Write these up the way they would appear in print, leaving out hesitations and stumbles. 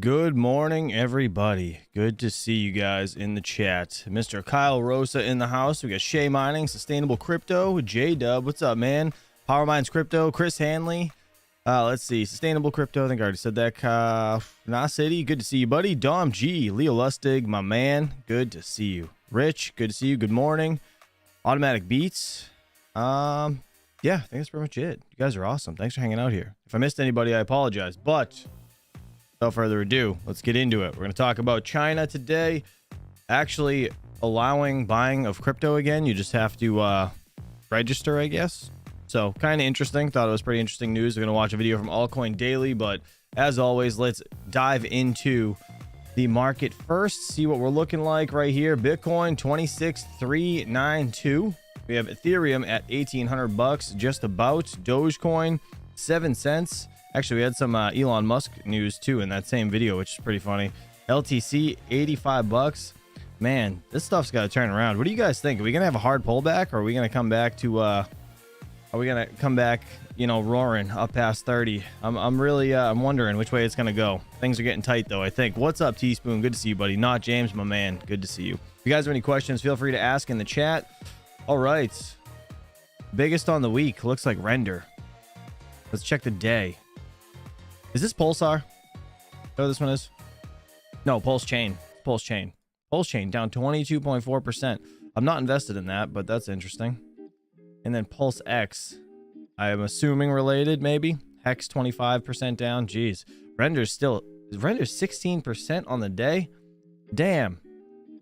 Good morning, everybody. Good to see you guys in the chat. Mr. Kyle Rosa in the house. We got Shay Mining, Sustainable Crypto, J-Dub. What's up, man? Power Mines Crypto, Chris Hanley. Let's see. Sustainable Crypto. I think I already said that. Nas City. Good to see you, buddy. Dom G. Leo Lustig, my man. Good to see you. Rich. Good to see you. Good morning. Automatic Beats. Yeah, I think that's pretty much it. You guys are awesome. Thanks for hanging out here. If I missed anybody, I apologize. But without further ado, let's get into it. We're going to talk about China today. Actually allowing buying of crypto again. You just have to register, I guess. So kind of interesting. Thought it was pretty interesting news. We're going to watch a video from Altcoin Daily. But as always, let's dive into the market first. See what we're looking like right here. Bitcoin 26,392. We have Ethereum at 1,800 bucks, just about. Dogecoin 7 cents. Actually, we had some Elon Musk news too in that same video, which is pretty funny. LTC 85 bucks. Man, this stuff's got to turn around. What do you guys think? Are we gonna have a hard pullback, or are we gonna come back to? Are we gonna come back? You know, roaring up past 30. I'm really I'm wondering which way it's gonna go. Things are getting tight though, I think. What's up, Teaspoon? Good to see you, buddy. Not James, my man. Good to see you. If you guys have any questions, feel free to ask in the chat. All right. Biggest on the week looks like Render. Let's check the day. Is this Pulsar? Oh, this one is. No, Pulse Chain. Pulse Chain. Pulse Chain down 22.4%. I'm not invested in that, but that's interesting. And then Pulse X. I am assuming related, maybe. Hex 25% down. Jeez. Render's 16% on the day. Damn.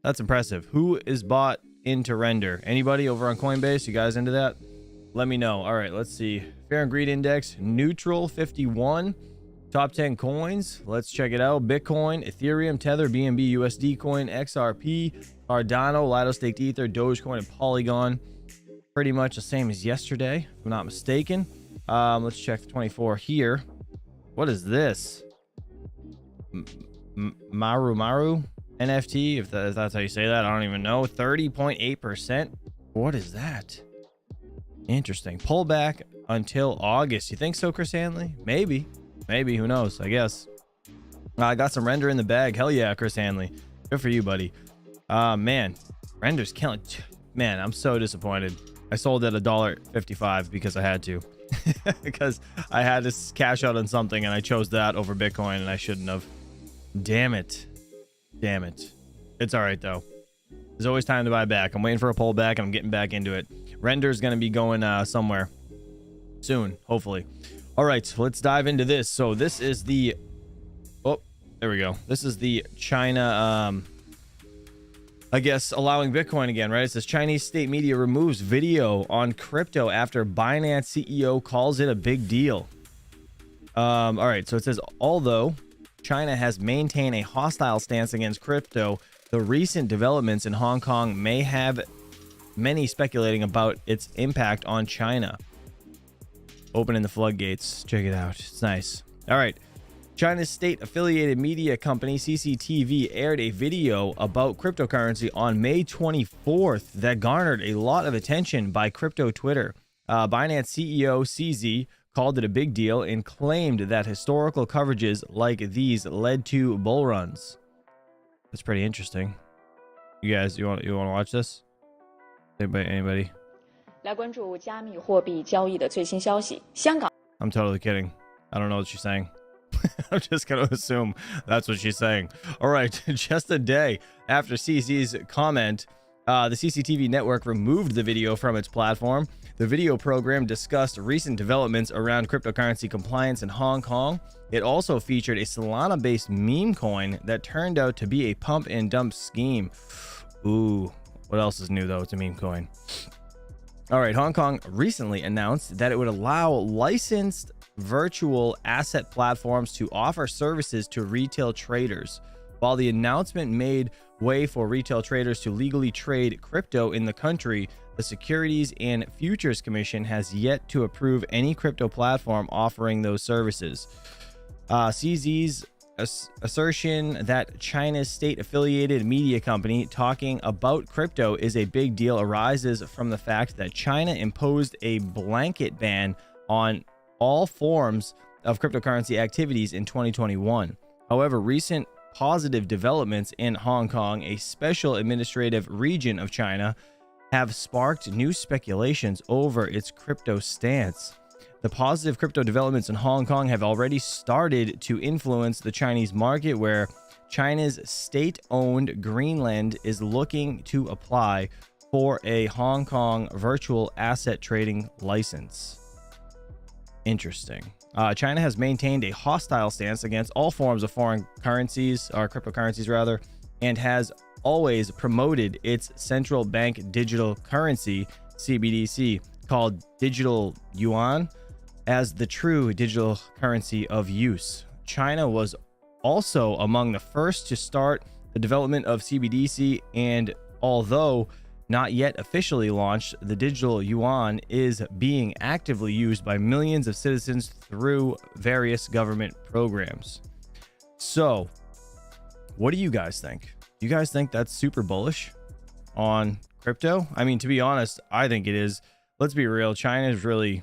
That's impressive. Who is bought into Render? Anybody over on Coinbase? You guys into that? Let me know. All right, let's see. Fair and Greed Index, neutral 51. Top 10 coins. Let's check it out. Bitcoin, Ethereum, Tether, BNB, USD Coin, XRP, Cardano, Lido Staked Ether, Dogecoin, and Polygon. Pretty much the same as yesterday, if I'm not mistaken. Let's check the 24 here. What is this? Maru NFT, if that's how you say that. I don't even know. 30.8%. What is that? Interesting. Pullback until August. You think so, Chris Hanley? Maybe. Who knows? I guess. I got some Render in the bag. Hell yeah, Chris Hanley. Good for you, buddy. Man, Render's killing. Man, I'm so disappointed. I sold at $1.55 because I had to. Because I had to cash out on something and I chose that over Bitcoin and I shouldn't have. Damn it. It's all right though. There's always time to buy back. I'm waiting for a pullback. I'm getting back into it. Render's going to be going somewhere soon, hopefully. All right, let's dive into this. So this is the, oh, there we go. This is the China, I guess, allowing Bitcoin again, right? It says Chinese state media removes video on crypto after Binance CEO calls it a big deal. All right, so it says, although China has maintained a hostile stance against crypto, the recent developments in Hong Kong may have many speculating about its impact on China. Opening the floodgates. Check it out. It's nice. All right. China's state-affiliated media company CCTV aired a video about cryptocurrency on May 24th that garnered a lot of attention by crypto Twitter. Binance CEO CZ called it a big deal and claimed that historical coverages like these led to bull runs. That's pretty interesting. You guys, you want to watch this? Anybody? I'm totally kidding. I don't know what she's saying. I'm just going to assume that's what she's saying. All right. Just a day after CC's comment, the CCTV network removed the video from its platform. The video program discussed recent developments around cryptocurrency compliance in Hong Kong. It also featured a Solana-based meme coin that turned out to be a pump and dump scheme. Ooh, what else is new though? It's a meme coin. All right, Hong Kong recently announced that it would allow licensed virtual asset platforms to offer services to retail traders. While the announcement made way for retail traders to legally trade crypto in the country, the Securities and Futures Commission has yet to approve any crypto platform offering those services. CZ's assertion that China's state-affiliated media company talking about crypto is a big deal arises from the fact that China imposed a blanket ban on all forms of cryptocurrency activities in 2021. However, recent positive developments in Hong Kong, a special administrative region of China, have sparked new speculations over its crypto stance. The positive crypto developments in Hong Kong have already started to influence the Chinese market, where China's state-owned Greenland is looking to apply for a Hong Kong virtual asset trading license. Interesting. China has maintained a hostile stance against all forms of foreign currencies, or cryptocurrencies rather, and has always promoted its central bank digital currency, CBDC, called digital yuan, as the true digital currency of use. China was also among the first to start the development of CBDC, and although not yet officially launched, the digital yuan is being actively used by millions of citizens through various government programs. So, what do you guys think? Do you guys think that's super bullish on crypto? I mean, to be honest, I think it is. Let's be real. China is really,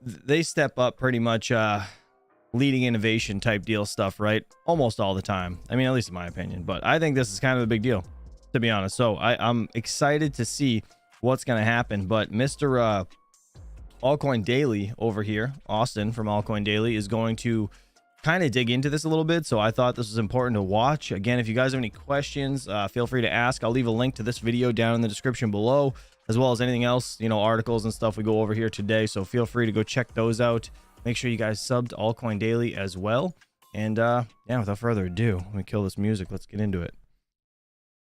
they step up pretty much leading innovation type deal stuff, right? Almost all the time. I mean, at least in my opinion. But I think this is kind of a big deal, to be honest. So I'm excited to see what's going to happen. But Mr. Altcoin Daily over here, Austin from Altcoin Daily, is going to kind of dig into this a little bit. So I thought this was important to watch. Again, if you guys have any questions, feel free to ask. I'll leave a link to this video down in the description below, as well as anything else, you know, articles and stuff we go over here today. So feel free to go check those out. Make sure you guys sub to Altcoin Daily as well. And yeah, without further ado, let me kill this music. Let's get into it.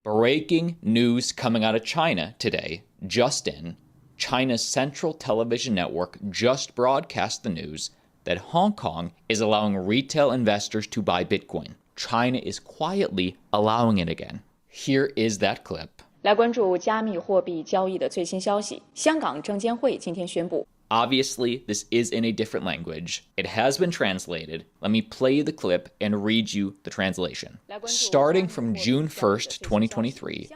Breaking news coming out of China today. Just in, China's central television network just broadcast the news that Hong Kong is allowing retail investors to buy Bitcoin. China is quietly allowing it again. Here is that clip. 来关注加密货币交易的最新消息。香港证监会今天宣布。 Obviously, this is in a different language. It has been translated. Let me play the clip and read you the translation. Starting from June 1st, 2023,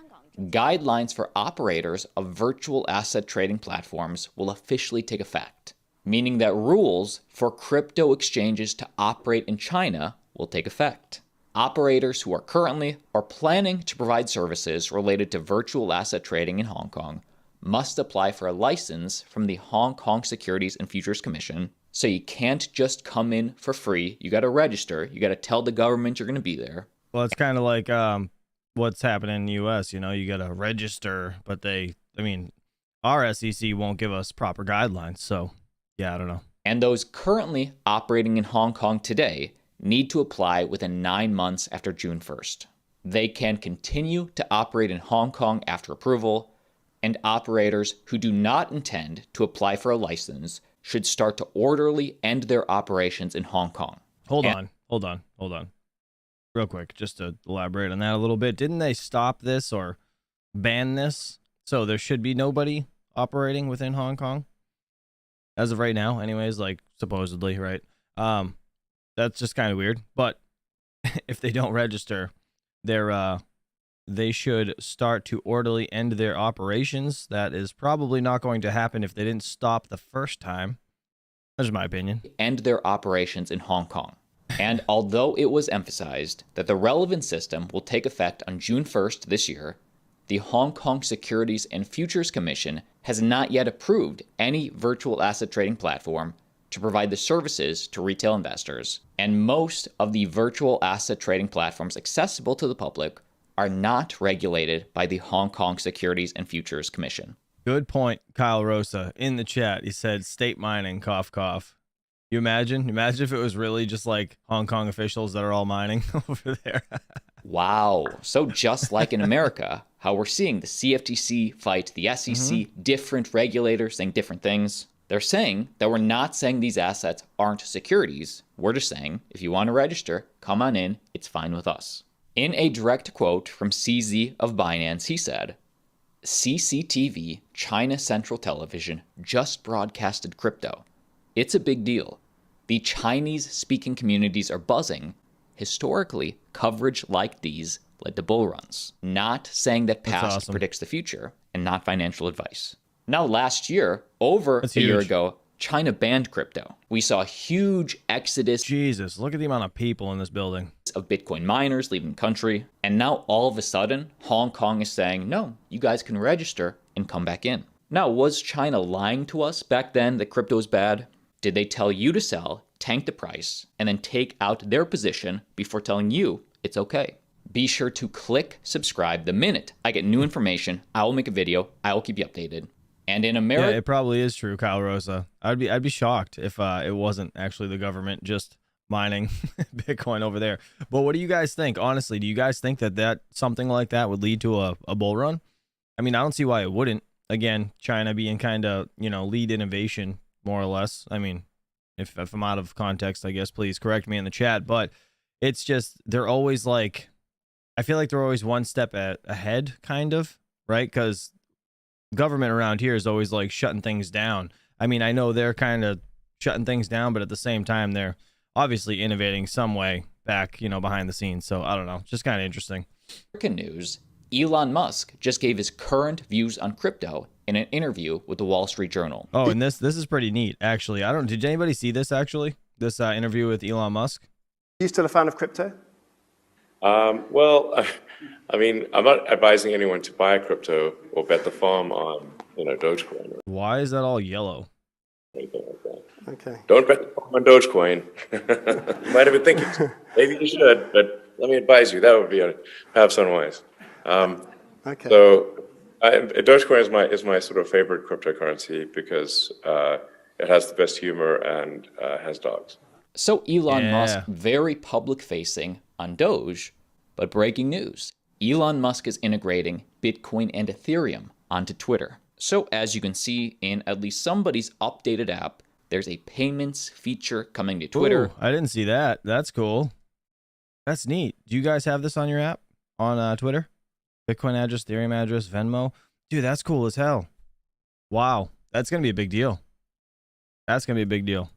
guidelines for operators of virtual asset trading platforms will officially take effect, meaning that rules for crypto exchanges to operate in China will take effect. Operators who are currently or planning to provide services related to virtual asset trading in Hong Kong must apply for a license from the Hong Kong Securities and Futures Commission. So you can't just come in for free. You got to register. You got to tell the government you're going to be there. Well, it's kind of like what's happening in the US, you know, you got to register, but our SEC won't give us proper guidelines. So yeah, I don't know. And those currently operating in Hong Kong today need to apply within 9 months after June 1st. They can continue to operate in Hong Kong after approval, and operators who do not intend to apply for a license should start to orderly end their operations in Hong Kong. Hold on. Real quick, just to elaborate on that a little bit. Didn't they stop this or ban this? So there should be nobody operating within Hong Kong as of right now, anyways, like supposedly, right? That's just kind of weird. But if they don't register, they should start to orderly end their operations. That is probably not going to happen if they didn't stop the first time. That's my opinion. End their operations in Hong Kong. And although it was emphasized that the relevant system will take effect on June 1st this year, the Hong Kong Securities and Futures Commission has not yet approved any virtual asset trading platform to provide the services to retail investors. And most of the virtual asset trading platforms accessible to the public are not regulated by the Hong Kong Securities and Futures Commission. Good point, Kyle Rosa. In the chat, he said state mining, cough, cough. You imagine if it was really just like Hong Kong officials that are all mining over there. Wow. So just like in America, how we're seeing the CFTC fight the SEC, different regulators saying different things. They're saying that we're not saying these assets aren't securities. We're just saying, if you want to register, come on in. It's fine with us. In a direct quote from CZ of Binance, he said, CCTV, China Central Television, just broadcasted crypto. It's a big deal. The Chinese-speaking communities are buzzing. Historically, coverage like these led to bull runs. Not saying that past predicts the future, and not financial advice. Now, last year, over a year ago, China banned crypto. We saw a huge exodus Jesus, look at the amount of people in this building. of Bitcoin miners leaving the country. And now all of a sudden, Hong Kong is saying, no, you guys can register and come back in. Now, was China lying to us back then that crypto is bad? Did they tell you to sell, tank the price, and then take out their position before telling you it's okay? Be sure to click subscribe the minute I get new information. I will make a video. I will keep you updated. And in America, Yeah, it probably is true, Kyle Rosa. I'd be shocked if it wasn't actually the government just mining Bitcoin over there. But what do you guys think? Honestly, do you guys think that something like that would lead to a bull run? I mean, I don't see why it wouldn't. Again, China being kind of, lead innovation, more or less. I mean, if I'm out of context, I guess, please correct me in the chat. But it's just, they're always like, I feel like they're always one step ahead, kind of, right? Because government around here is always like shutting things down. I mean, I know they're kind of shutting things down, but at the same time, they're obviously innovating some way back, behind the scenes. So I don't know, just kind of interesting. News, Elon Musk just gave his current views on crypto in an interview with the Wall Street Journal. Oh, and this is pretty neat, actually. Did anybody see this actually? This interview with Elon Musk? Are you still a fan of crypto? Well, I mean, I'm not advising anyone to buy crypto or bet the farm on, Dogecoin or Why is that all yellow? anything like that. Okay. Don't bet the farm on Dogecoin. You might have been thinking, maybe you should, but let me advise you, that would be perhaps unwise. Okay. So, Dogecoin is my sort of favorite cryptocurrency because it has the best humor and has dogs. So Elon Yeah. Musk, very public facing on Doge, but breaking news. Elon Musk is integrating Bitcoin and Ethereum onto Twitter. So as you can see in at least somebody's updated app, there's a payments feature coming to Twitter. Ooh, I didn't see that. That's cool. That's neat. Do you guys have this on your app? On Twitter? Bitcoin address, Ethereum address, Venmo? Dude, that's cool as hell. Wow. That's going to be a big deal. That's going to be a big deal.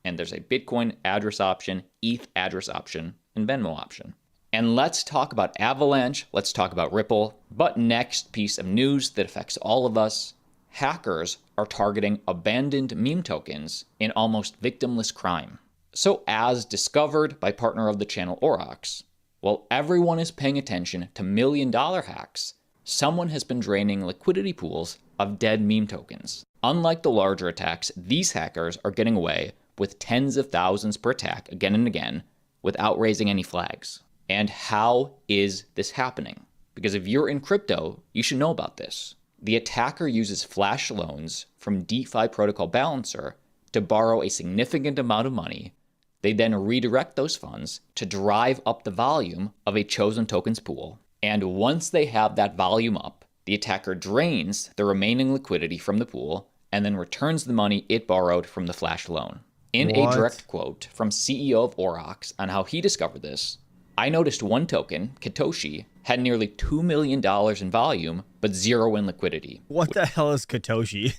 And there's a Bitcoin address option, ETH address option, and Venmo option. And let's talk about Avalanche, let's talk about Ripple. But next piece of news that affects all of us, hackers are targeting abandoned meme tokens in almost victimless crime. So as discovered by partner of the channel Aurochs, while everyone is paying attention to million-dollar hacks, someone has been draining liquidity pools of dead meme tokens. Unlike the larger attacks, these hackers are getting away with tens of thousands per attack again and again without raising any flags. And how is this happening? Because if you're in crypto, you should know about this. The attacker uses flash loans from DeFi Protocol Balancer to borrow a significant amount of money. They then redirect those funds to drive up the volume of a chosen token's pool. And once they have that volume up, the attacker drains the remaining liquidity from the pool and then returns the money it borrowed from the flash loan. In a direct quote from CEO of Aurochs on how he discovered this, I noticed one token, Katoshi, had nearly $2 million in volume, but zero in liquidity. What the hell is Katoshi?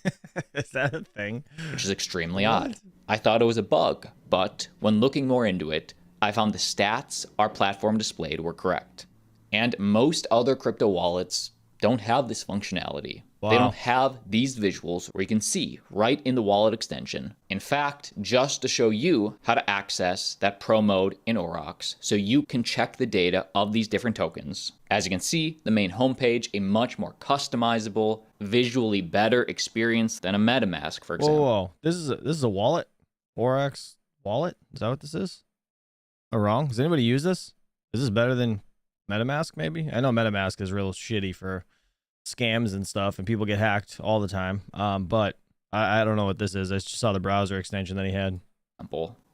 Is that a thing? Which is extremely odd. I thought it was a bug, but when looking more into it, I found the stats our platform displayed were correct. And most other crypto wallets don't have this functionality. Wow. They don't have these visuals where you can see right in the wallet extension. In fact, just to show you how to access that pro mode in Aurochs so you can check the data of these different tokens. As you can see, the main homepage, a much more customizable, visually better experience than a MetaMask, for example. Whoa. This is a wallet? Aurochs wallet? Is that what this is? Am I wrong? Does anybody use this? Is this better than MetaMask, maybe? I know MetaMask is real shitty for scams and stuff, and people get hacked all the time. But I don't know what this is. I just saw the browser extension that he had.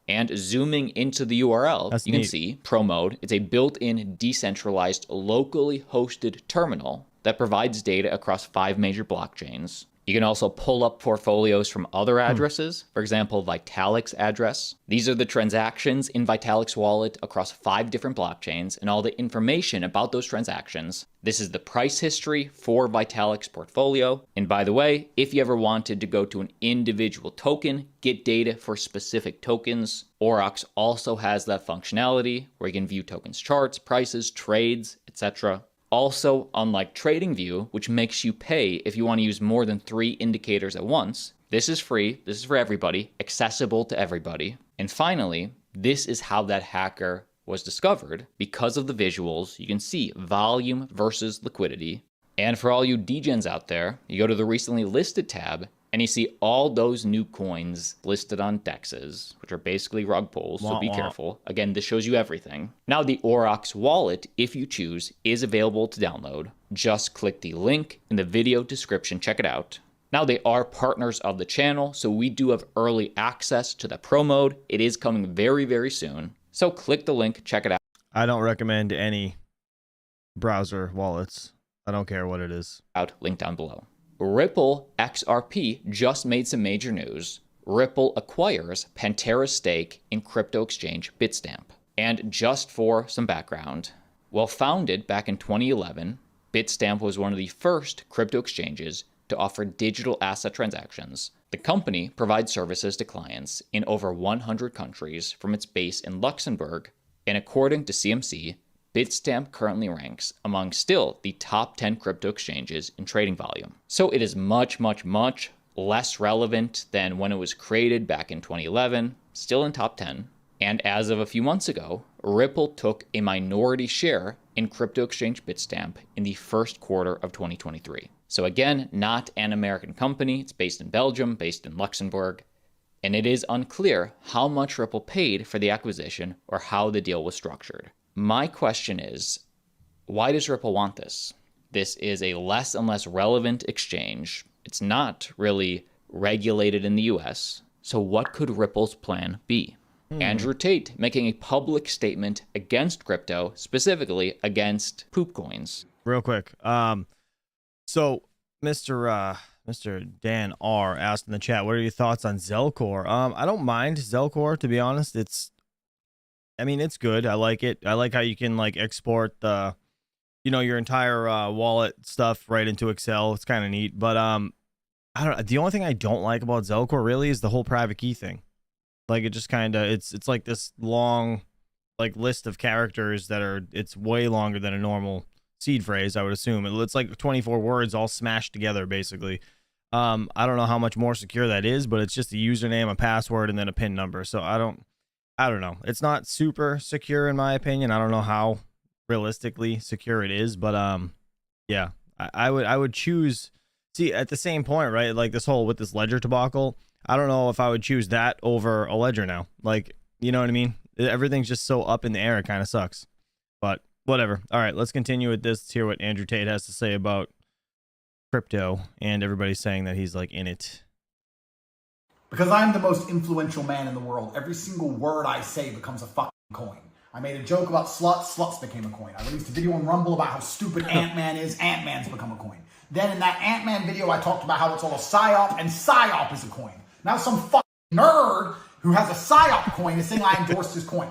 And zooming into the URL, That's you neat. can see Pro Mode. It's a built-in, decentralized, locally hosted terminal that provides data across 5 major blockchains. You can also pull up portfolios from other addresses, for example, Vitalik's address. These are the transactions in Vitalik's wallet across 5 different blockchains and all the information about those transactions. This is the price history for Vitalik's portfolio. And by the way, if you ever wanted to go to an individual token, get data for specific tokens, Aurochs also has that functionality where you can view tokens charts, prices, trades, etc. Also, unlike TradingView, which makes you pay if you want to use more than 3 indicators at once, This is free. This is for everybody, accessible to everybody. And finally, this is how that hacker was discovered. Because of the visuals, you can see volume versus liquidity. And for all you degens out there, you go to the recently listed tab and you see all those new coins listed on dexes, which are basically rug pulls, so be careful. Again, this shows you everything. Now the NOOBS Wallet, if you choose, is available to download. Just click the link in the video description, check it out. Now they are partners of the channel, so we do have early access to the pro mode. It is coming very, very soon. So click the link, check it out. I don't recommend any browser wallets. I don't care what it is. Link down below. Ripple XRP just made some major news. Ripple acquires Pantera's stake in crypto exchange Bitstamp. And just for some background, well, founded back in 2011, Bitstamp was one of the first crypto exchanges to offer digital asset transactions. The company provides services to clients in over 100 countries from its base in Luxembourg, and according to CMC, Bitstamp currently ranks among still the top 10 crypto exchanges in trading volume. So it is much, much, much less relevant than when it was created back in 2011, still in top 10. And as of a few months ago, Ripple took a minority share in crypto exchange Bitstamp in the first quarter of 2023. So again, not an American company. It's based in Belgium, based in Luxembourg. And it is unclear how much Ripple paid for the acquisition or how the deal was structured. My question is, why does Ripple want this? This is a less and less relevant exchange. It's not really regulated in the US. So what could Ripple's plan be? Andrew Tate making a public statement against crypto, specifically against poop coins. Real quick. So Mr. Dan R asked in the chat, what are your thoughts on Zelcore? I don't mind Zelcore, to be honest. It's good. I like it. I like how you can like export the, your entire wallet stuff right into Excel. It's kind of neat. But the only thing I don't like about Zelcore really is the whole private key thing. Like it just kind of, it's like this long like list of characters it's way longer than a normal seed phrase, I would assume. It's like 24 words all smashed together basically. I don't know how much more secure that is, but it's just a username, a password, and then a PIN number. So I don't know. It's not super secure in my opinion. I don't know how realistically secure it is, but yeah, I would choose. See, at the same point, right? Like this whole with this Ledger debacle, I don't know if I would choose that over a Ledger now. Like, you know what I mean? Everything's just so up in the air. It kind of sucks, but whatever. All right, let's continue with this. Let's hear what Andrew Tate has to say about crypto, and everybody's saying that he's like in it. Because I'm the most influential man in the world, every single word I say becomes a fucking coin. I made a joke about sluts, sluts became a coin. I released a video on Rumble about how stupid Ant-Man is, Ant-Man's become a coin. Then in that Ant-Man video, I talked about how it's all a psyop, and psyop is a coin. Now some fucking nerd who has a psyop coin is saying I endorsed his coin.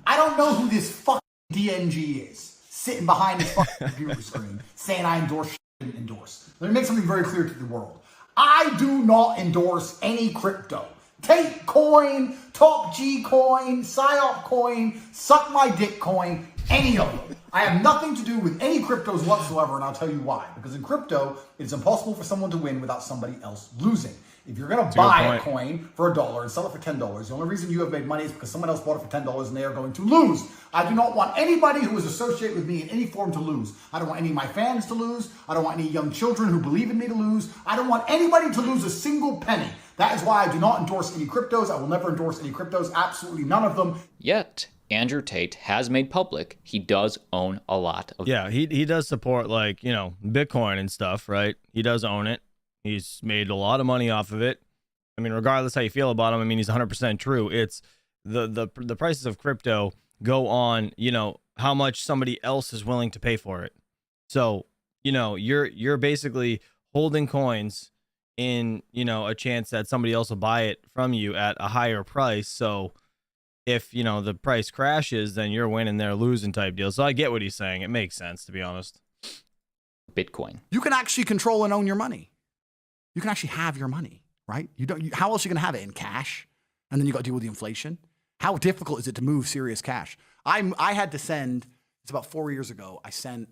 I don't know who this fucking DNG is, sitting behind his fucking computer screen, saying I endorse didn't endorse. Let me make something very clear to the world. I do not endorse any crypto. Tate coin, Top G coin, Psyop coin, Suck My Dick coin, any of them. I have nothing to do with any cryptos whatsoever, and I'll tell you why. Because in crypto, it's impossible for someone to win without somebody else losing. If you're going to buy a coin for $1 and sell it for $10, the only reason you have made money is because someone else bought it for $10 and they are going to lose. I do not want anybody who is associated with me in any form to lose. I don't want any of my fans to lose. I don't want any young children who believe in me to lose. I don't want anybody to lose a single penny. That is why I do not endorse any cryptos. I will never endorse any cryptos, absolutely none of them. Yet, Andrew Tate has made public he does own a lot of. Yeah, he does support like, Bitcoin and stuff, right? He does own it. He's made a lot of money off of it. I mean, regardless how you feel about him, I mean, he's 100% true. It's the prices of crypto go on, how much somebody else is willing to pay for it. So, you're basically holding coins in, a chance that somebody else will buy it from you at a higher price. So if, the price crashes, then you're winning, they're losing type deal. So I get what he's saying. It makes sense, to be honest. Bitcoin. You can actually control and own your money. You can actually have your money, right? How else are you going to have it? In cash? And then you got to deal with the inflation. How difficult is it to move serious cash? I had to send, it's about 4 years ago, I sent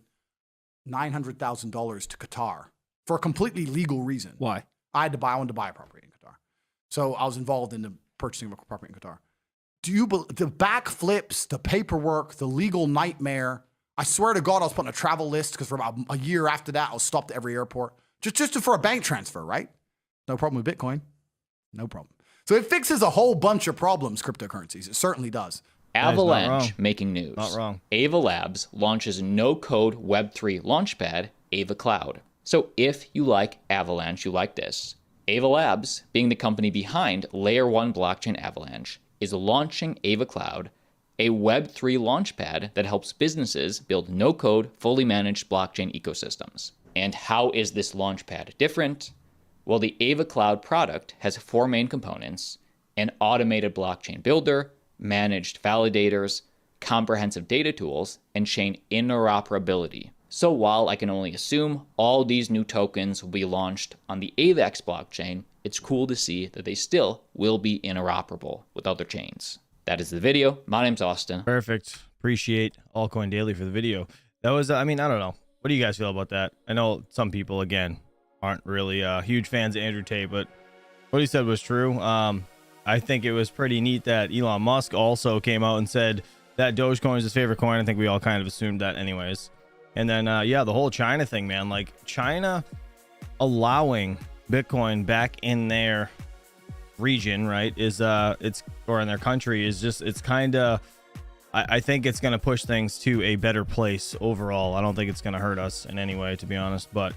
$900,000 to Qatar for a completely legal reason. Why? I wanted to buy a property in Qatar. So I was involved in the purchasing of a property in Qatar. The backflips, the paperwork, the legal nightmare. I swear to God, I was put on a travel list because for about a year after that, I was stopped at every airport just for a bank transfer, right? No problem with Bitcoin. No problem. So it fixes a whole bunch of problems, cryptocurrencies. It certainly does. Avalanche making news. Not wrong. Ava Labs launches no-code Web3 launchpad, Ava Cloud. So if you like Avalanche, you like this. Ava Labs, being the company behind Layer 1 blockchain Avalanche, is launching Ava Cloud, a Web3 launchpad that helps businesses build no-code, fully managed blockchain ecosystems. And how is this launchpad different? Well, the Ava Cloud product has 4 main components: an automated blockchain builder, managed validators, comprehensive data tools, and chain interoperability. So while I can only assume all these new tokens will be launched on the AVAX blockchain, it's cool to see that they still will be interoperable with other chains. That is the video. My name's Austin. Perfect. Appreciate Altcoin Daily for the video. That was, I mean, I don't know. What do you guys feel about that? I know some people, again, aren't really huge fans of Andrew Tate, but what he said was true. I think it was pretty neat that Elon Musk also came out and said that Dogecoin is his favorite coin. I think we all kind of assumed that anyways. And then, yeah, the whole China thing, man, like China allowing Bitcoin back in their region, right, is or in their country is just, it's kind of, I think it's going to push things to a better place overall. I don't think it's going to hurt us in any way, to be honest, but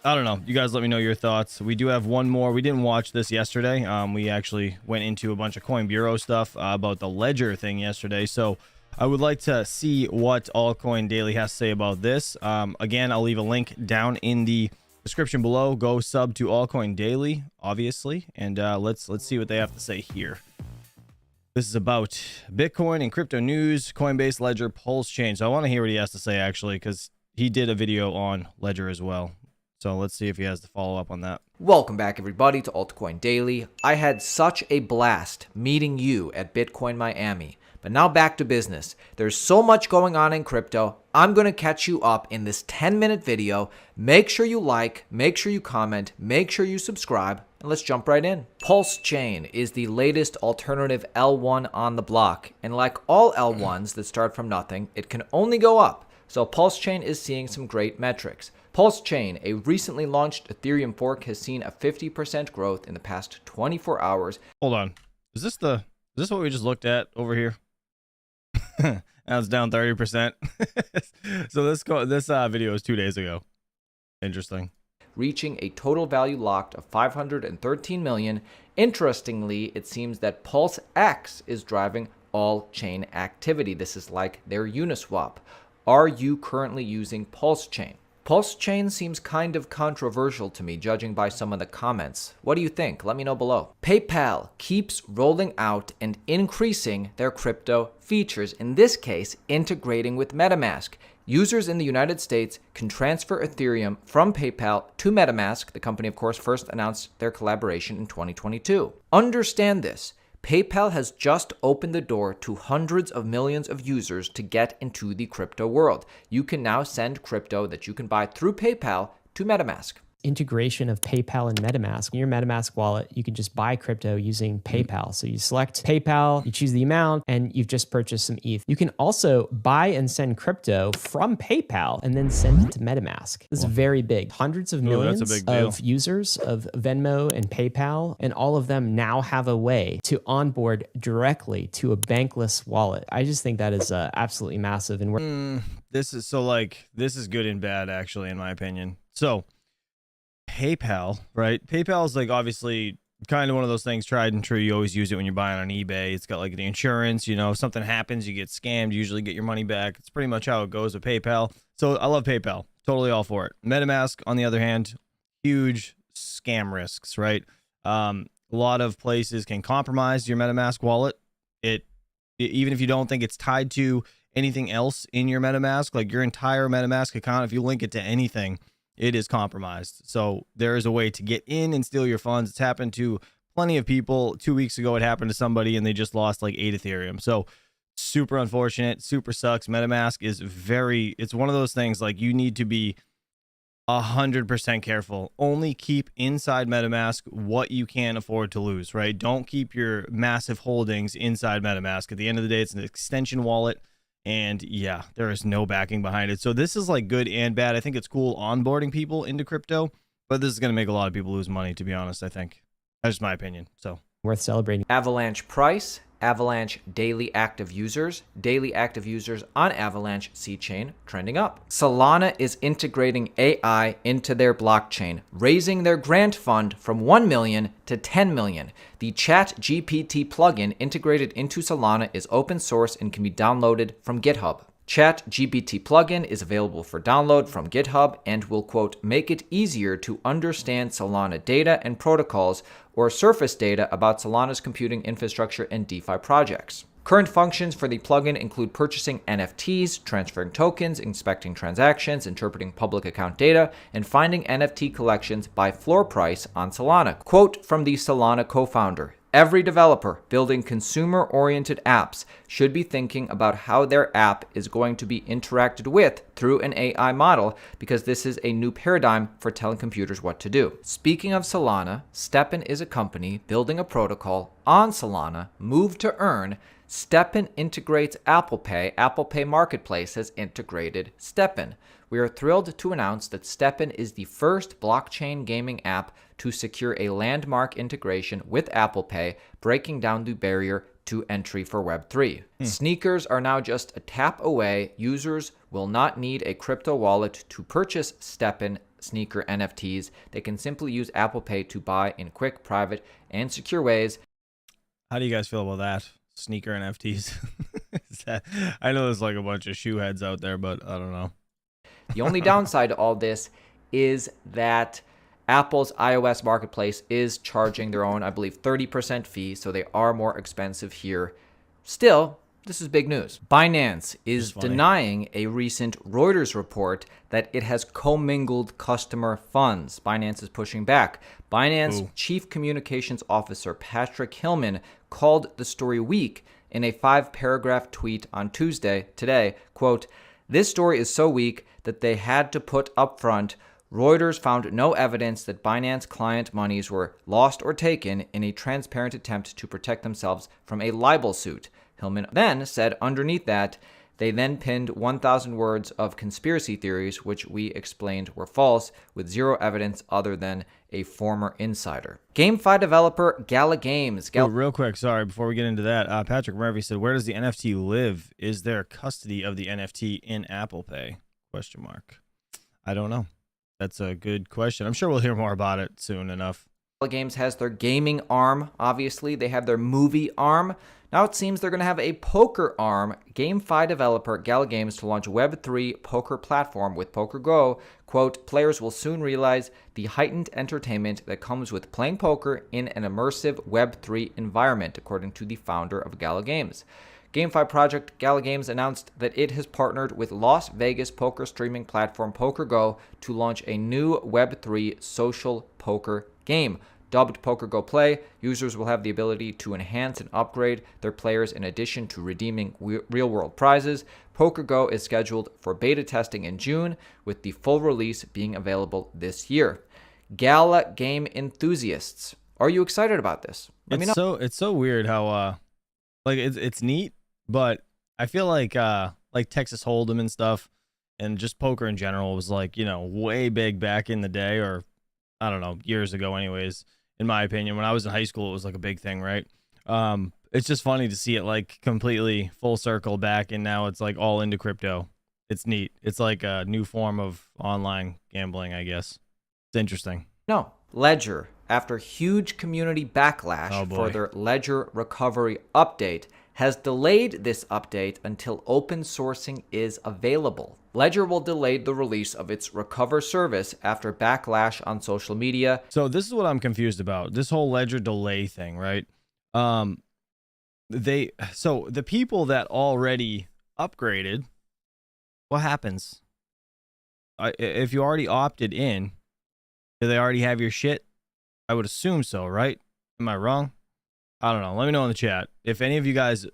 I don't know. You guys let me know your thoughts. We do have one more. We didn't watch this yesterday. We actually went into a bunch of Coin Bureau stuff about the Ledger thing yesterday. So I would like to see what Altcoin Daily has to say about this. Again, I'll leave a link down in the description below. Go sub to Altcoin Daily, obviously, and let's see what they have to say here. This is about Bitcoin and crypto news, Coinbase, Ledger, Pulse Chain. So I want to hear what he has to say, actually, because he did a video on Ledger as well. So let's see if he has to follow up on that. Welcome back, everybody, to Altcoin Daily. I had such a blast meeting you at Bitcoin Miami. But now back to business. There's so much going on in crypto. I'm going to catch you up in this 10-minute video. Make sure you like, make sure you comment, make sure you subscribe, and let's jump right in. Pulse Chain is the latest alternative L1 on the block. And like all L1s that start from nothing, it can only go up. So Pulse Chain is seeing some great metrics. Pulse Chain, a recently launched Ethereum fork, has seen a 50% growth in the past 24 hours. Hold on. Is this what we just looked at over here? Now it's down 30%. So this video is 2 days ago. Interesting. Reaching a total value locked of 513 million. Interestingly, it seems that Pulse X is driving all chain activity. This is like their Uniswap. Are you currently using Pulse Chain? Pulse Chain seems kind of controversial to me, judging by some of the comments. What do you think? Let me know below. PayPal keeps rolling out and increasing their crypto features, in this case, integrating with MetaMask. Users in the United States can transfer Ethereum from PayPal to MetaMask. The company, of course, first announced their collaboration in 2022. Understand this. PayPal has just opened the door to hundreds of millions of users to get into the crypto world. You can now send crypto that you can buy through PayPal to MetaMask. Integration of PayPal and MetaMask. In your MetaMask wallet, you can just buy crypto using PayPal. So you select PayPal, you choose the amount, and you've just purchased some ETH. You can also buy and send crypto from PayPal and then send it to MetaMask. This is very big. Hundreds of millions of users of Venmo and PayPal, and all of them now have a way to onboard directly to a bankless wallet. I just think that is absolutely massive. And this is good and bad, actually, in my opinion. So PayPal, right? PayPal is like obviously kind of one of those things, tried and true. You always use it when you're buying on eBay. It's got like the insurance, you know, if something happens, you get scammed, you usually get your money back. It's pretty much how it goes with PayPal. So I love PayPal. Totally all for it. MetaMask, on the other hand, huge scam risks, right? A lot of places can compromise your MetaMask wallet. Even if you don't think it's tied to anything else in your MetaMask, like your entire MetaMask account, if you link it to anything, it is compromised. So there is a way to get in and steal your funds. It's happened to plenty of people. 2 weeks ago, it happened to somebody and they just lost like 8 Ethereum. So super unfortunate, super sucks. MetaMask is it's one of those things like you need to be 100% careful. Only keep inside MetaMask what you can afford to lose, right? Don't keep your massive holdings inside MetaMask. At the end of the day, it's an extension wallet. And yeah, there is no backing behind it. So this is like good and bad. I think it's cool onboarding people into crypto, but this is going to make a lot of people lose money, to be honest, I think. That's just my opinion. So Worth celebrating. Avalanche price, Avalanche daily active users on Avalanche C-Chain trending up. Solana is integrating AI into their blockchain, raising their grant fund from 1 million to 10 million. The ChatGPT plugin integrated into Solana is open source and can be downloaded from GitHub. ChatGPT plugin is available for download from GitHub and will, quote, make it easier to understand Solana data and protocols or surface data about Solana's computing infrastructure and DeFi projects. Current functions for the plugin include purchasing NFTs, transferring tokens, inspecting transactions, interpreting public account data, and finding NFT collections by floor price on Solana. Quote from the Solana co-founder: every developer building consumer-oriented apps should be thinking about how their app is going to be interacted with through an AI model, because this is a new paradigm for telling computers what to do. Speaking of Solana, STEPN is a company building a protocol on Solana, Move to Earn. STEPN integrates Apple Pay. Apple Pay Marketplace has integrated STEPN. We are thrilled to announce that STEPN is the first blockchain gaming app to secure a landmark integration with Apple Pay, breaking down the barrier to entry for Web3. Sneakers are now just a tap away. Users will not need a crypto wallet to purchase STEPN sneaker NFTs. They can simply use Apple Pay to buy in quick, private, and secure ways. how do you guys feel about that? Sneaker NFTs. I know there's like a bunch of shoe heads out there, but I don't know. The only downside to all this is that Apple's iOS marketplace is charging their own, I believe, 30% fee, so they are more expensive here. Still, this is big news. Binance is denying a recent Reuters report that it has commingled customer funds. Binance is pushing back. Binance Chief Communications Officer Patrick Hillman called the story weak in a 5-paragraph tweet on Tuesday, today, quote, "This story is so weak that they had to put up front. Reuters found no evidence that Binance client monies were lost or taken in a transparent attempt to protect themselves from a libel suit." Hillman then said underneath that, they then pinned 1,000 words of conspiracy theories, which we explained were false, with zero evidence other than a former insider. GameFi developer Gala Games. Real quick, sorry, before we get into that, Patrick Murphy said, where does the NFT live? Is there custody of the NFT in Apple Pay? Question mark. I don't know. That's a good question. I'm sure we'll hear more about it soon enough. Gala Games has their gaming arm, obviously. They have their movie arm. Now it seems they're going to have a poker arm. GameFi developer Gala Games to launch Web3 poker platform with PokerGo. Quote, "Players will soon realize the heightened entertainment that comes with playing poker in an immersive Web3 environment," according to the founder of Gala Games. GameFi project Gala Games announced that it has partnered with Las Vegas poker streaming platform PokerGo to launch a new Web3 social poker game. Dubbed PokerGo Play, users will have the ability to enhance and upgrade their players in addition to redeeming real-world prizes. PokerGo is scheduled for beta testing in June, with the full release being available this year. Gala game enthusiasts, are you excited about this? Let me know. It's so weird how like it's neat, but I feel like Texas Hold'em and stuff, and just poker in general was like, you know, way big back in the day, or I don't know, years ago anyways. In my opinion, when I was in high school, it was like a big thing, right? It's just funny to see it like completely full circle back, and now it's like all into crypto. It's neat. It's like a new form of online gambling, I guess. It's interesting. No, Ledger, after huge community backlash for their Ledger recovery update, has delayed this update until open sourcing is available. Ledger will delay the release of its Recover service after backlash on social media. So this is what I'm confused about. This whole Ledger delay thing, right? So the people that already upgraded, what happens? If you already opted in, do they already have your shit? I would assume so, right? Am I wrong? I don't know. Let me know in the chat. If any of you guys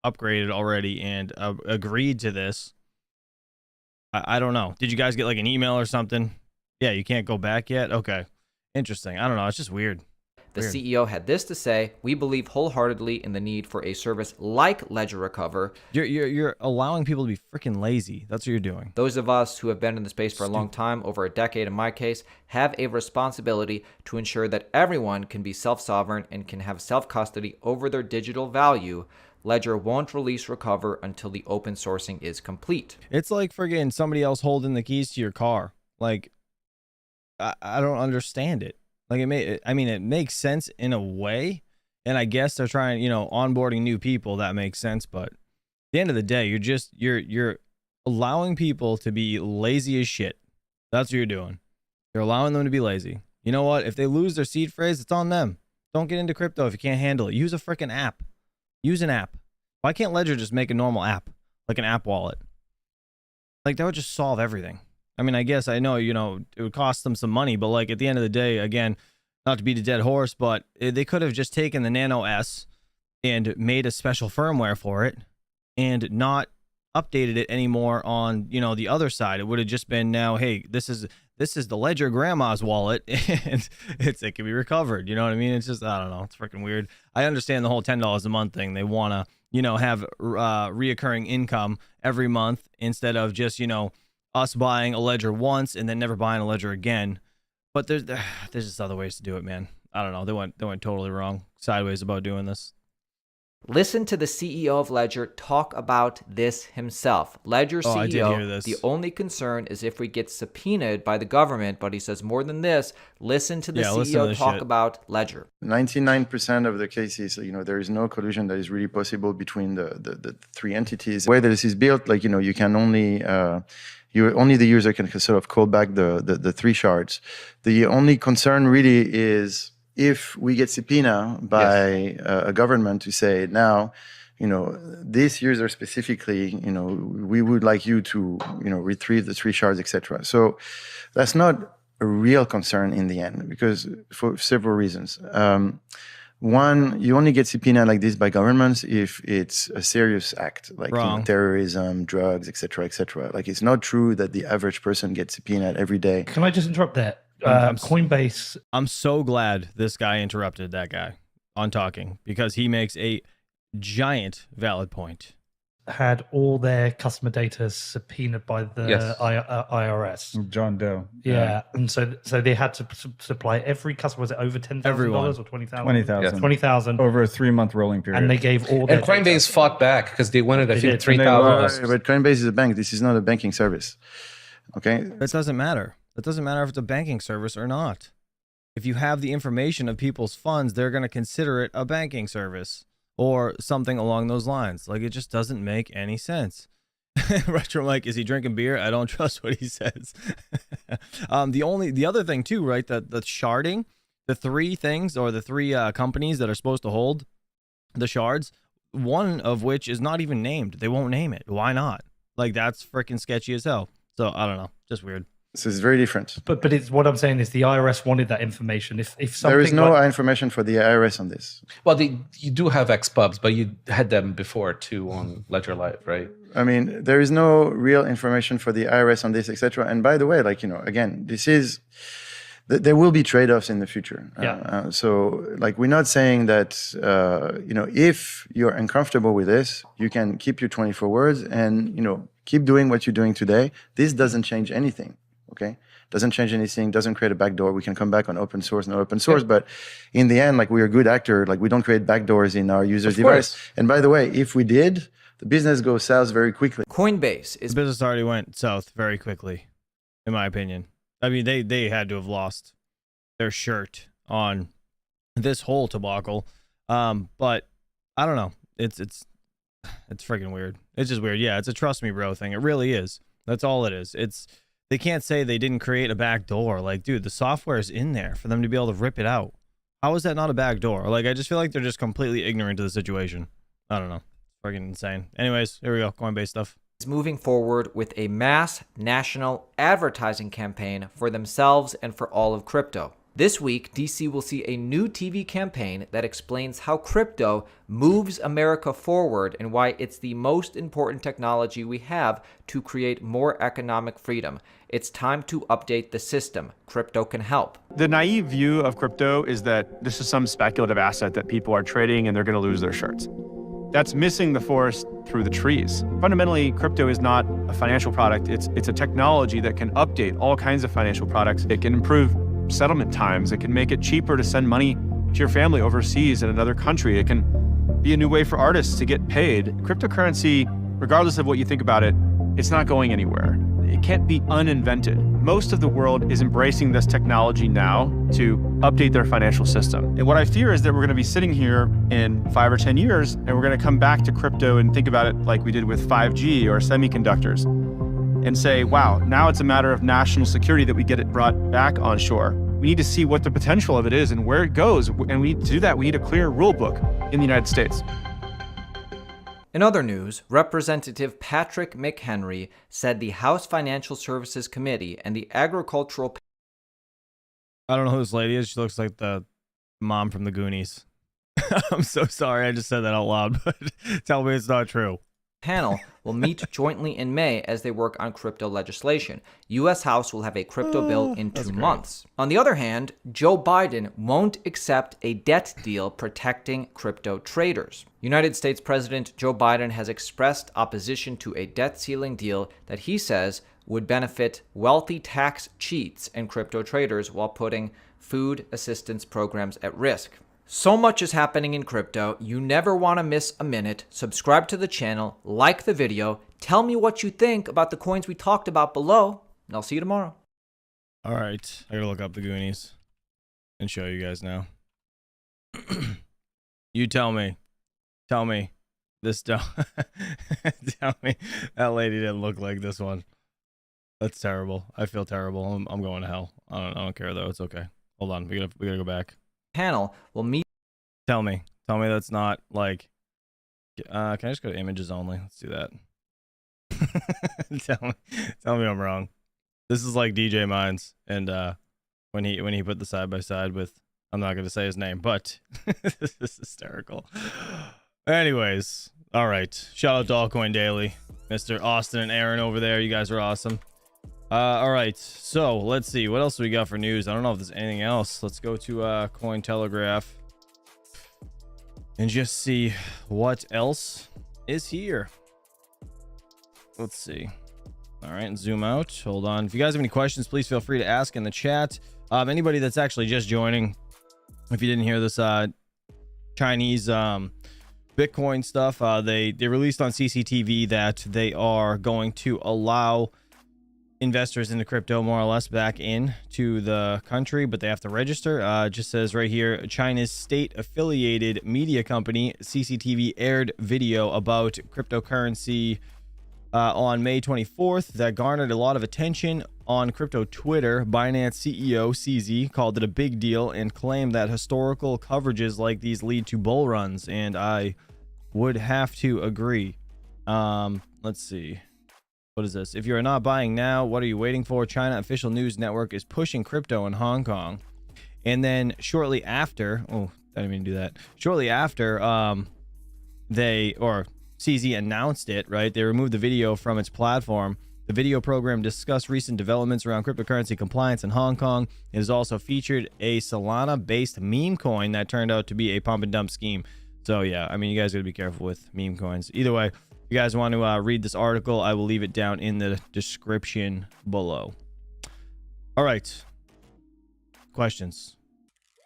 upgraded already and agreed to this, I don't know. Did you guys get like an email or something Yeah, you can't go back yet? Okay. Interesting. I don't know. It's just weird. The CEO had this to say: "We believe wholeheartedly in the need for a service like Ledger Recover. You're allowing people to be freaking lazy. That's what you're doing. Those of us who have been in the space for a long time, over a decade in my case, have a responsibility to ensure that everyone can be self-sovereign and can have self-custody over their digital value. Ledger won't release Recover until the open sourcing is complete." It's like friggin' somebody else holding the keys to your car. Like, I don't understand it. Like, it makes sense in a way, and I guess they're trying, onboarding new people. That makes sense, but at the end of the day, you're allowing people to be lazy as shit. That's what you're doing. You're allowing them to be lazy. You know what? If they lose their seed phrase, it's on them. Don't get into crypto if you can't handle it. Use a freaking app. Use an app. Why can't Ledger just make a normal app, like an app wallet? Like, that would just solve everything. I mean, I guess I know, it would cost them some money, but like at the end of the day, again, not to beat a dead horse, but they could have just taken the Nano S and made a special firmware for it and not updated it anymore on, the other side. It would have just been now, hey, this is the Ledger grandma's wallet and it can be recovered. You know what I mean? It's just, I don't know. It's freaking weird. I understand the whole $10 a month thing. They want to, have reoccurring income every month instead of just, us buying a Ledger once and then never buying a Ledger again. But there's just other ways to do it, man. I don't know. They went totally wrong, sideways about doing this. Listen to the CEO of Ledger talk about this himself. Ledger CEO, I did hear this. The only concern is if we get subpoenaed by the government, but he says more than this. Listen to the CEO talk about Ledger. 99% of the cases, there is no collusion that is really possible between the three entities. The way that this is built, you can only... only the user can sort of call back the three shards. The only concern really is if we get subpoena by a government to say, now, this user specifically, we would like you to, retrieve the three shards, etc. So that's not a real concern in the end, because for several reasons. One, you only get subpoena like this by governments if it's a serious act, like terrorism, drugs, etc., etc. Like, it's not true that the average person gets subpoenaed every day. Can I just interrupt there? Coinbase. I'm so glad this guy interrupted that guy on talking, because he makes a giant valid point. Had all their customer data subpoenaed by the IRS. John Doe. Yeah. And so they had to supply every customer. Was it over $10,000 or $20,000? 20,000. 20,000 over a 3-month rolling period. And they gave all their And Coinbase data. fought back because they wanted, I think, $3,000. But Coinbase is a bank. This is not a banking service. Okay? That doesn't matter. It doesn't matter if it's a banking service or not. If you have the information of people's funds, they're going to consider it a banking service or something along those lines. Like, it just doesn't make any sense. Retro Mike, is he drinking beer? I don't trust what he says. The other thing too, right? The sharding, the three things or the three companies that are supposed to hold the shards, one of which is not even named. They won't name it. Why not? Like, that's freaking sketchy as hell. So I don't know, just weird. So it's very different. But it's what I'm saying is the IRS wanted that information. If something there is no information for the IRS on this. Well, you do have XPubs, but you had them before too on Ledger Live, right? I mean, there is no real information for the IRS on this, etc. And by the way, again, there will be trade-offs in the future. So, we're not saying that, if you're uncomfortable with this, you can keep your 24 words and, keep doing what you're doing today. This doesn't change anything. Okay, doesn't change anything, doesn't create a backdoor. We can come back on open source, no open source, but in the end, we're a good actor. We don't create backdoors in our users' device. And by the way, if we did, the business goes south very quickly. Coinbase is... The business already went south very quickly, in my opinion. I mean, they had to have lost their shirt on this whole debacle. But I don't know. It's freaking weird. It's just weird. Yeah, it's a trust me, bro thing. It really is. That's all it is. They can't say they didn't create a back door. Like, dude, the software is in there for them to be able to rip it out. How is that not a back door? Like, I just feel like they're just completely ignorant to the situation. I don't know. Freaking insane. Anyways, here we go. Coinbase stuff. Is moving forward with a mass national advertising campaign for themselves and for all of crypto. This week, DC will see a new TV campaign that explains how crypto moves America forward and why it's the most important technology we have to create more economic freedom. It's time to update the system. Crypto can help. The naive view of crypto is that this is some speculative asset that people are trading and they're going to lose their shirts. That's missing the forest through the trees. Fundamentally, crypto is not a financial product. It's a technology that can update all kinds of financial products. It can improve settlement times. It can make it cheaper to send money to your family overseas in another country. It can be a new way for artists to get paid. Cryptocurrency, regardless of what you think about it, it's not going anywhere. It can't be uninvented. Most of the world is embracing this technology now to update their financial system. And what I fear is that we're going to be sitting here in 5 or 10 years and we're going to come back to crypto and think about it like we did with 5G or semiconductors and say, wow, now it's a matter of national security that we get it brought back onshore. We need to see what the potential of it is and where it goes. And we need to do that. We need a clear rule book in the United States. In other news, Representative Patrick McHenry said the House Financial Services Committee and the Agricultural... I don't know who this lady is. She looks like the mom from the Goonies. I'm so sorry. I just said that out loud, but tell me it's not true. Panel will meet jointly in May as they work on crypto legislation. U.S. House will have a crypto bill in 2 months. On the other hand, Joe Biden won't accept a debt deal protecting crypto traders. United States President Joe Biden has expressed opposition to a debt ceiling deal that he says would benefit wealthy tax cheats and crypto traders while putting food assistance programs at risk. So much is happening in crypto, you never want to miss a minute. Subscribe to the channel, like the video, tell me what you think about the coins we talked about below, and I'll see you tomorrow. All right, I gotta look up the Goonies and show you guys now. You tell me this tell me that lady didn't look like this one. That's terrible. I feel terrible. I'm going to hell. I don't care though. It's okay. Hold on, we gotta go back. Panel will meet. Tell me that's not like. Can I just go to images only? Let's do that. tell me I'm wrong. This is like DJ Mines, and when he put the side by side with, I'm not gonna say his name, but this is hysterical. Anyways, all right. Shout out to Altcoin Daily, Mr. Austin and Aaron over there. You guys are awesome. All right, so let's see what else we got for news. I don't know if there's anything else. Let's go to Cointelegraph and just see what else is here. Let's see. All right, and zoom out. Hold on. If you guys have any questions, please feel free to ask in the chat. Anybody that's actually just joining, if you didn't hear this Chinese Bitcoin stuff, they released on CCTV that they are going to allow investors into crypto more or less back in to the country, but they have to register. It just says right here, China's state affiliated media company CCTV aired video about cryptocurrency on May 24th that garnered a lot of attention on crypto Twitter. Binance CEO CZ called it a big deal and claimed that historical coverages like these lead to bull runs, and I would have to agree. Let's see. What is this? If you're not buying now, what are you waiting for? China official news network is pushing crypto in Hong Kong. And then shortly after, I didn't mean to do that. Shortly after CZ announced it, right? They removed the video from its platform. The video program discussed recent developments around cryptocurrency compliance in Hong Kong. It has also featured a Solana-based meme coin that turned out to be a pump and dump scheme. So yeah, I mean, you guys got to be careful with meme coins. Either way, if you guys want to read this article, I will leave it down in the description below. All right. Questions.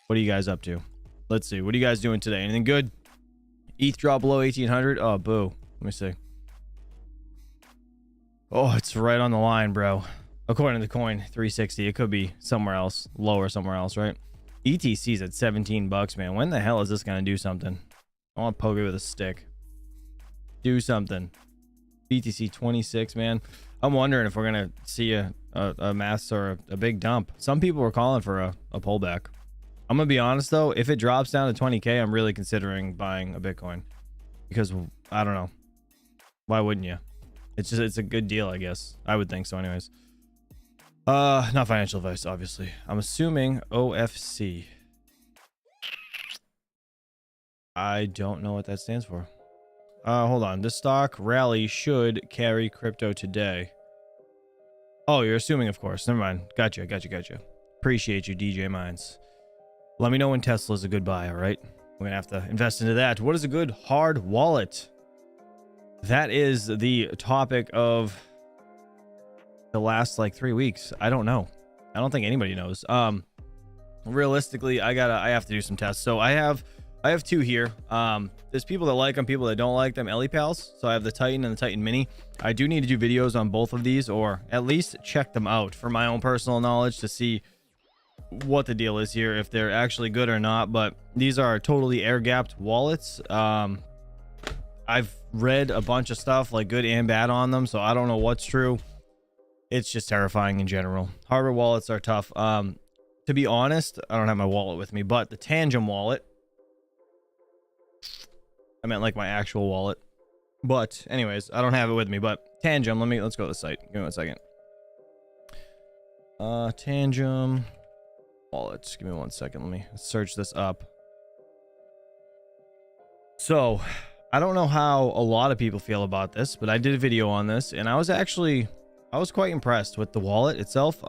What are you guys up to? Let's see. What are you guys doing today? Anything good? ETH drop below 1800. Oh, boo. Let me see. Oh, it's right on the line, bro. According to the coin, 360. It could be somewhere else, lower somewhere else, right? ETC's at 17 bucks, man. When the hell is this going to do something? I want to poke it with a stick. Do something. BTC 26, man. I'm wondering if we're gonna see a mass or a big dump. Some people were calling for a pullback. I'm gonna be honest though, if it drops down to 20k, I'm really considering buying a Bitcoin, because I don't know, why wouldn't you? It's a good deal, I guess. I would think so anyways. Not financial advice, obviously. I'm assuming OFC. I don't know what that stands for. Hold on. This stock rally should carry crypto today. Oh, you're assuming, of course. Never mind. Gotcha. Appreciate you, DJ Mines. Let me know when Tesla's a good buy, all right? We're going to have to invest into that. What is a good hard wallet? That is the topic of the last, like, 3 weeks. I don't know. I don't think anybody knows. Realistically, I have to do some tests. So I have 2 here. There's people that like them, people that don't like them. Ellie Pals. So I have the Titan and the Titan Mini. I do need to do videos on both of these, or at least check them out for my own personal knowledge to see what the deal is here, if they're actually good or not. But these are totally air-gapped wallets. I've read a bunch of stuff, like good and bad, on them, so I don't know what's true. It's just terrifying in general. Hardware wallets are tough. To be honest, I don't have my wallet with me, but the Tangem Wallet, I meant like my actual wallet. But anyways, I don't have it with me, but Tangem, let's go to the site. Give me 1 second. Tangem Wallets. Give me 1 second. Let me search this up. So, I don't know how a lot of people feel about this, but I did a video on this, and I was quite impressed with the wallet itself.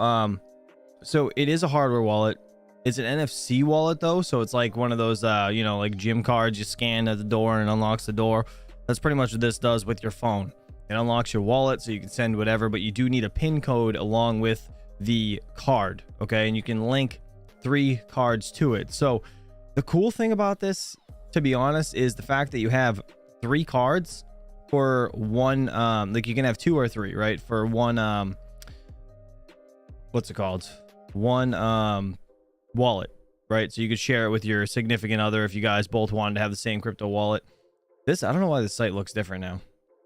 So it is a hardware wallet. It's an NFC wallet though, so it's like one of those like gym cards you scan at the door and it unlocks the door. That's pretty much what this does with your phone. It unlocks your wallet so you can send whatever, but you do need a PIN code along with the card, okay? And you can link 3 cards to it. So the cool thing about this, to be honest, is the fact that you have 3 cards for one, like you can have 2 or 3, right? For one, what's it called? One wallet, right? So you could share it with your significant other if you guys both wanted to have the same crypto wallet. This, I don't know why this site looks different now.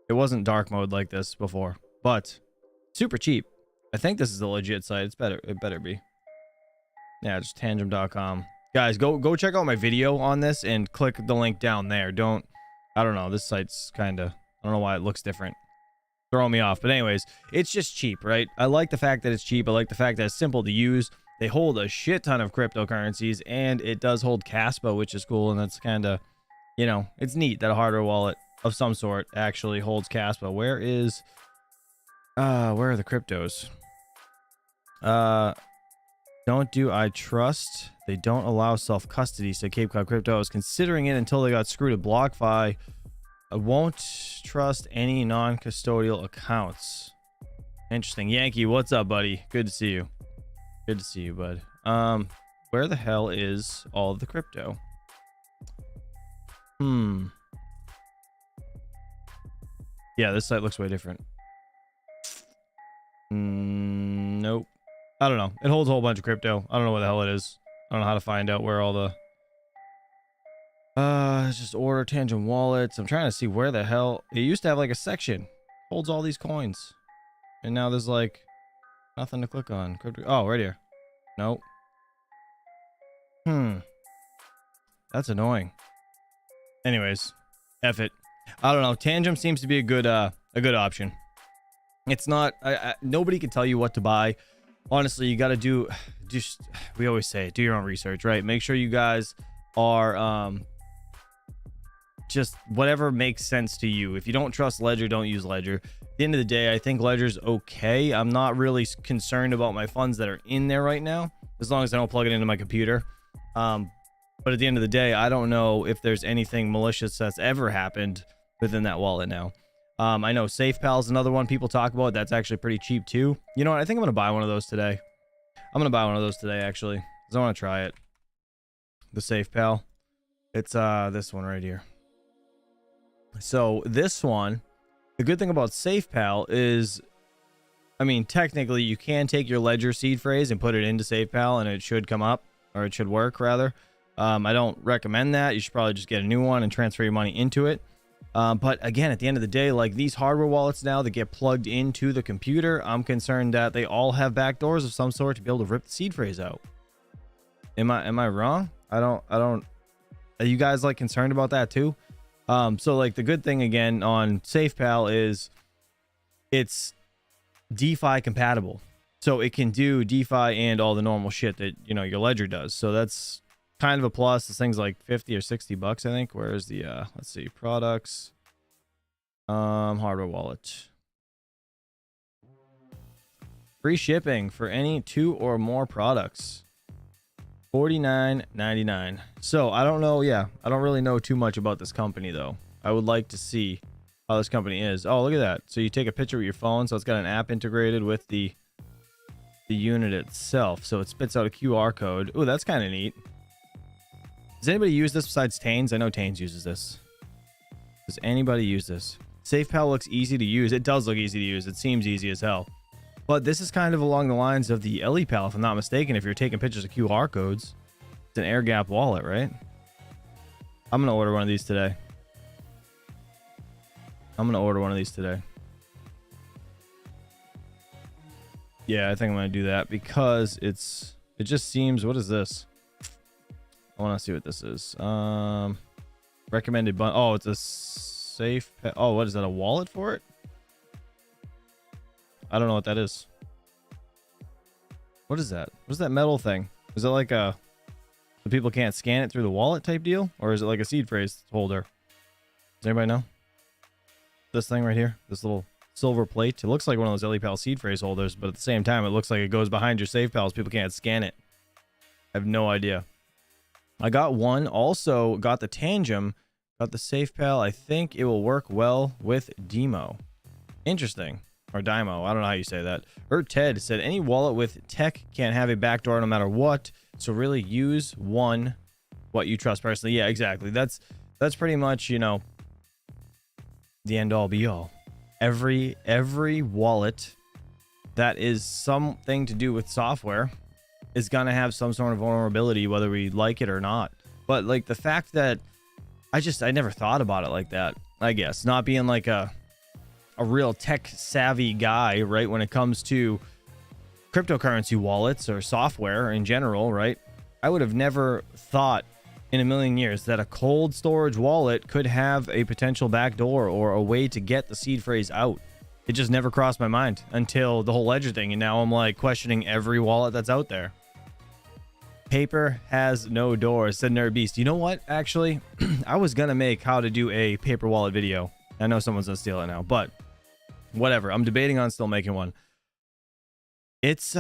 It wasn't dark mode like this before, but super cheap. I think this is a legit site. It better be. Yeah, just tangem.com. Guys, go check out my video on this and click the link down there. I don't know. This site's kind of, I don't know why it looks different. Throwing me off. But anyways, it's just cheap, right? I like the fact that it's cheap. I like the fact that it's simple to use. They hold a shit ton of cryptocurrencies, and it does hold Caspa, which is cool. And that's kind of, it's neat that a hardware wallet of some sort actually holds Caspa. Where are the cryptos? Don't do I trust? They don't allow self-custody, so Cape Cod Crypto. I was considering it until they got screwed at BlockFi. I won't trust any non-custodial accounts. Interesting. Yankee, what's up, buddy? Good to see you. Good to see you, bud. Where the hell is all of the crypto? Yeah, this site looks way different. Nope. I don't know. It holds a whole bunch of crypto. I don't know what the hell it is. I don't know how to find out where all the... it's just order Tangem wallets. I'm trying to see where the hell... It used to have like a section. Holds all these coins. And now there's like nothing to click on. Crypto... Oh, right here. Nope. That's annoying. Anyways, F it. I don't know. Tangem seems to be a good option. It's not... nobody can tell you what to buy. Honestly, you got to do... we always say, do your own research, right? Make sure you guys are... just whatever makes sense to you. If you don't trust Ledger, don't use Ledger. At the end of the day, I think Ledger's okay. I'm not really concerned about my funds that are in there right now, as long as I don't plug it into my computer. But at the end of the day, I don't know if there's anything malicious that's ever happened within that wallet now. I know SafePal is another one people talk about. That's actually pretty cheap too. You know what? I think I'm going to buy one of those today. I'm going to buy one of those today, actually, because I want to try it. The SafePal. It's this one right here. So this one, the good thing about SafePal is, I mean, technically you can take your Ledger seed phrase and put it into SafePal and it should come up, or it should work rather. I don't recommend that. You should probably just get a new one and transfer your money into it. But again, at the end of the day, like these hardware wallets now that get plugged into the computer, I'm concerned that they all have backdoors of some sort to be able to rip the seed phrase out. Am I wrong? I don't. Are you guys like concerned about that too? So like the good thing again on SafePal is it's DeFi compatible. So it can do DeFi and all the normal shit that, you know, your ledger does. So that's kind of a plus. This thing's like 50 or 60 bucks, I think. Where's the let's see, products, hardware wallet. Free shipping for any 2 or more products. $49.99. So I don't know. Yeah, I don't really know too much about this company though. I would like to see how this company is. Oh, look at that. So you take a picture with your phone. So it's got an app integrated with the unit itself. So it spits out a QR code. Oh, that's kind of neat. Does anybody use this besides Tanes? I know Tanes uses this. Does anybody use this? SafePal looks easy to use. It does look easy to use. It seems easy as hell. But this is kind of along the lines of the EliPal, if I'm not mistaken. If you're taking pictures of QR codes, it's an air gap wallet, right? I'm going to order one of these today. Yeah, I think I'm going to do that because it just seems, what is this? I want to see what this is. Recommended oh, it's a safe. Oh, what is that? A wallet for it? I don't know what that is. What is that? What's that metal thing? Is it like so people can't scan it through the wallet type deal? Or is it like a seed phrase holder? Does anybody know? This thing right here, this little silver plate. It looks like one of those EliPal seed phrase holders, but at the same time, it looks like it goes behind your SafePals. People can't scan it. I have no idea. I got one. Also got the Tangem. Got the SafePal. I think it will work well with Demo. Interesting. Or Dymo. I don't know how you say that. Ted said any wallet with tech can't have a backdoor no matter what. So really use one what you trust personally. Yeah, exactly. That's pretty much, you know, the end all be all. Every wallet that is something to do with software is gonna have some sort of vulnerability, whether we like it or not. But like the fact that I never thought about it like that. I guess not being like a real tech savvy guy, right? When it comes to cryptocurrency wallets or software in general, right? I would have never thought in a million years that a cold storage wallet could have a potential backdoor or a way to get the seed phrase out. It just never crossed my mind until the whole ledger thing. And now I'm like questioning every wallet that's out there. Paper has no doors, said Nerd Beast. You know what? Actually, I was going to make how to do a paper wallet video. I know someone's going to steal it now, but whatever. I'm debating on still making one. It's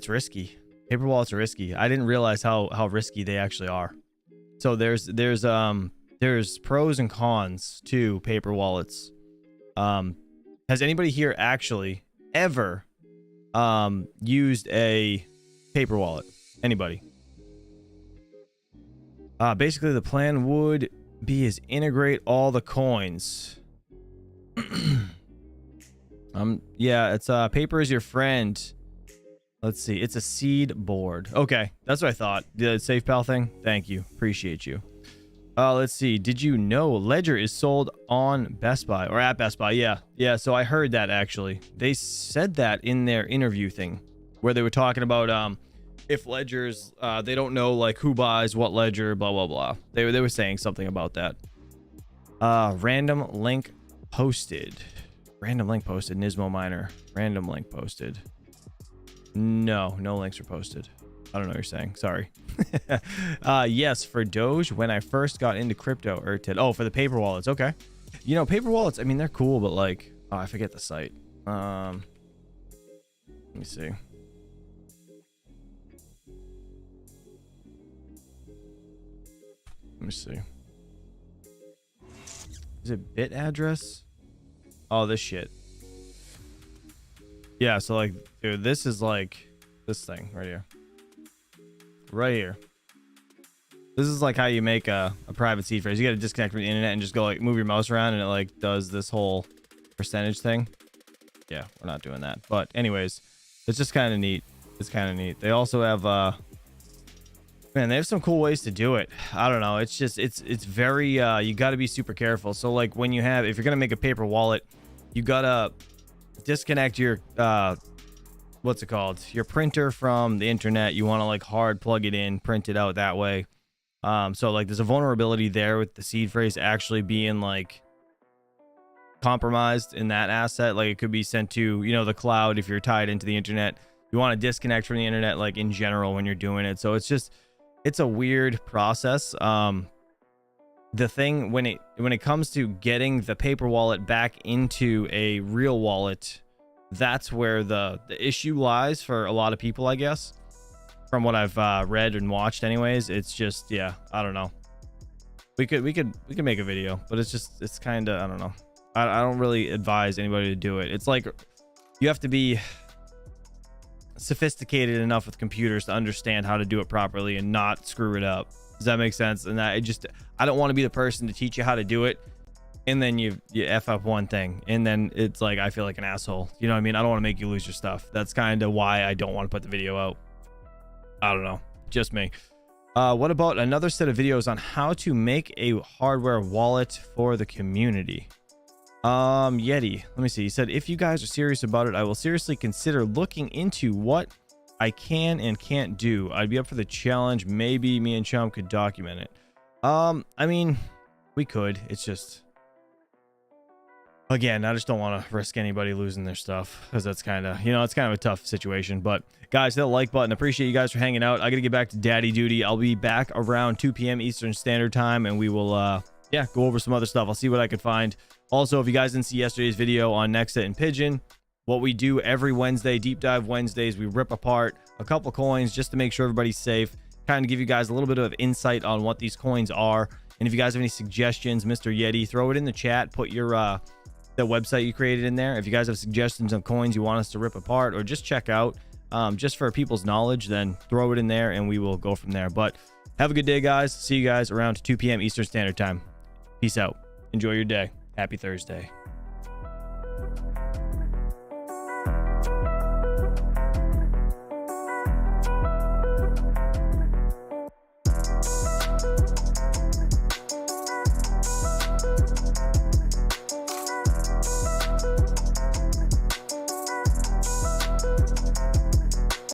risky. Paper wallets are risky. I didn't realize how risky they actually are. So there's pros and cons to paper wallets. Has anybody here actually ever used a paper wallet? Anybody? Basically the plan would be is integrate all the coins. Yeah, it's paper is your friend. Let's see, it's a seed board. Okay, that's what I thought. The SafePal thing. Thank you, appreciate you. Let's see. Did you know Ledger is sold on Best Buy or at Best Buy? Yeah. So I heard that actually. They said that in their interview thing, where they were talking about if ledgers they don't know like who buys what ledger, blah blah blah. They were saying something about that. Random link posted. Nismo Miner. Random link posted. No links were posted. I don't know what you're saying. Sorry. Yes, for Doge, when I first got into crypto, oh, for the paper wallets. Okay. You know, paper wallets, I mean, they're cool, but like, oh, I forget the site. Let me see. Is it bit address? Oh, this shit. Yeah, so like, dude, this is like this thing right here. This is like how you make a private seed phrase. You got to disconnect from the internet and just go like move your mouse around and it like does this whole percentage thing. Yeah, we're not doing that. But anyways, it's just kind of neat. It's kind of neat. They also have man, they have some cool ways to do it. I don't know. It's just it's very you got to be super careful. So like when if you're going to make a paper wallet, you got to disconnect your what's it called? Your printer from the internet. You want to like hard plug it in, print it out that way. So like there's a vulnerability there with the seed phrase actually being like compromised in that asset. Like it could be sent to, you know, the cloud if you're tied into the internet. You want to disconnect from the internet, like in general, when you're doing it. So it's a weird process. The thing when it comes to getting the paper wallet back into a real wallet, that's where the issue lies for a lot of people, I guess. From what I've read and watched, anyways, it's just, yeah, I don't know. We could make a video, but it's kind of, I don't know. I don't really advise anybody to do it. It's like you have to be sophisticated enough with computers to understand how to do it properly and not screw it up. Does that make sense? And I don't want to be the person to teach you how to do it, and then you F up one thing, and then it's like I feel like an asshole. You know what I mean? I don't want to make you lose your stuff. That's kind of why I don't want to put the video out. I don't know. Just me. What about another set of videos on how to make a hardware wallet for the community? Yeti, let me see. He said, if you guys are serious about it, I will seriously consider looking into what I can and can't do. I'd be up for the challenge. Maybe me and Chum could document it. I mean, we could. It's just, again, I just don't want to risk anybody losing their stuff, because that's kind of, it's kind of a tough situation. But guys, hit the like button. Appreciate you guys for hanging out. I gotta get back to daddy duty. I'll be back around 2 p.m. Eastern Standard Time, and we will yeah, go over some other stuff. I'll see what I could find. Also, if you guys didn't see yesterday's video on Nexit and Pigeon, what we do every Wednesday, Deep Dive Wednesdays, we rip apart a couple coins just to make sure everybody's safe, kind of give you guys a little bit of insight on what these coins are. And if you guys have any suggestions, Mr. Yeti, throw it in the chat. Put your the website you created in there. If you guys have suggestions of coins you want us to rip apart or just check out, just for people's knowledge, then throw it in there and we will go from there. But have a good day, guys. See you guys around 2 p.m. Eastern Standard Time. Peace out. Enjoy your day. Happy Thursday.